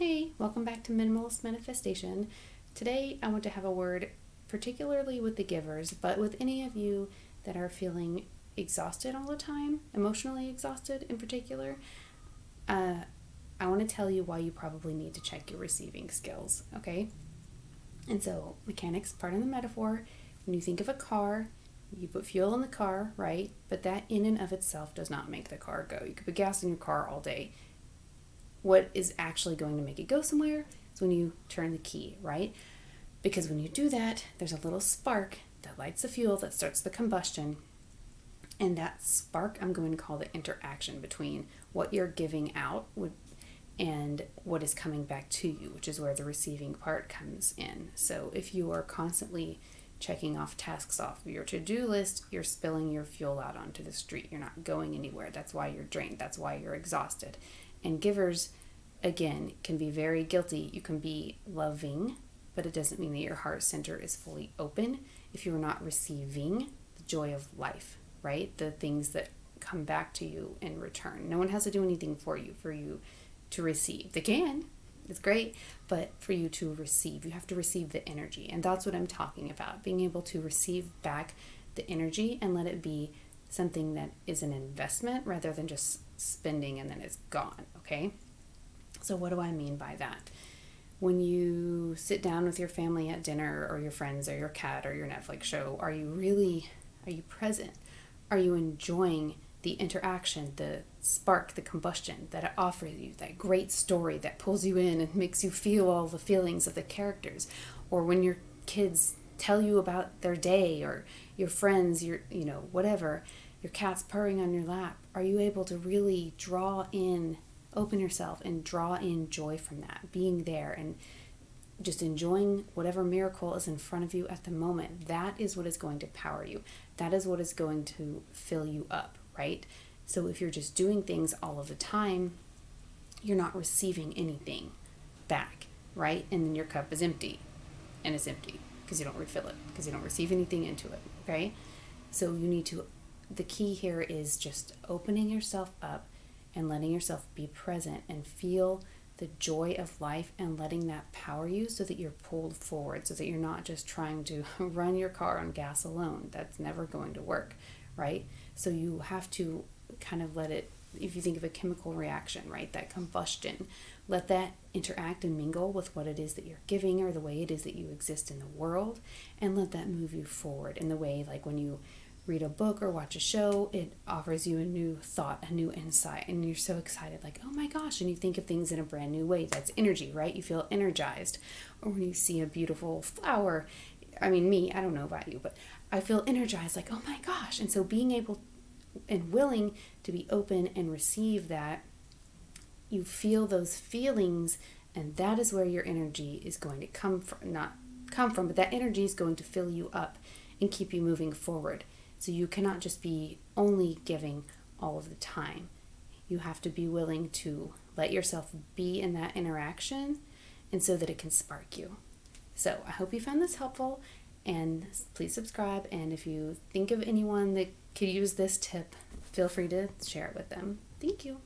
Hey, welcome back to Minimalist Manifestation. Today I want to have a word particularly with the givers, but with any of you that are feeling exhausted all the time, emotionally exhausted in particular. I want to tell you why you probably need to check your receiving skills, okay? And so, mechanics, pardon the metaphor, when you think of a car, you put fuel in the car, right? But that in and of itself does not make the car go. You could put gas in your car all day. What is actually going to make it go somewhere is when you turn the key, right? Because when you do that, there's a little spark that lights the fuel that starts the combustion. And that spark, I'm going to call the interaction between what you're giving out and what is coming back to you, which is where the receiving part comes in. So if you are constantly checking off tasks off of your to-do list, you're spilling your fuel out onto the street. You're not going anywhere. That's why you're drained. That's why you're exhausted. And givers, again, can be very guilty. You can be loving, but it doesn't mean that your heart center is fully open if you're not receiving the joy of life, right? The things that come back to you in return. No one has to do anything for you to receive. They can. It's great, but for you to receive, you have to receive the energy. And that's what I'm talking about, being able to receive back the energy and let it be something that is an investment rather than just spending and then it's gone, okay? So what do I mean by that? When you sit down with your family at dinner or your friends or your cat or your Netflix show, are you present? Are you enjoying the interaction, the spark, the combustion that it offers you, that great story that pulls you in and makes you feel all the feelings of the characters? Or when your kids tell you about their day, or your friends, whatever, your cat's purring on your lap, are you able to really open yourself and draw in joy from that, being there and just enjoying whatever miracle is in front of you at the moment? That is what is going to power you. That is what is going to fill you up, right? So if you're just doing things all of the time, you're not receiving anything back, right? And then your cup is empty, and it's empty because you don't refill it, because you don't receive anything into it, okay? So the key here is just opening yourself up and letting yourself be present and feel the joy of life and letting that power you so that you're pulled forward, so that you're not just trying to run your car on gas alone. That's never going to work, right? So you have to kind of let it, if you think of a chemical reaction, right, that combustion, let that interact and mingle with what it is that you're giving or the way it is that you exist in the world, and let that move you forward in the way, like when you read a book or watch a show, it offers you a new thought, a new insight, and you're so excited, like, oh my gosh, and you think of things in a brand new way. That's energy, right? You feel energized. Or when you see a beautiful flower, I don't know about you, but I feel energized, like, oh my gosh. And so being able and willing to be open and receive that, you feel those feelings, and that is where your energy is going to but that energy is going to fill you up and keep you moving forward. So you cannot just be only giving all of the time. You have to be willing to let yourself be in that interaction, and so that it can spark you. So I hope you found this helpful, and please subscribe. And if you think of anyone that could use this tip, feel free to share it with them. Thank you.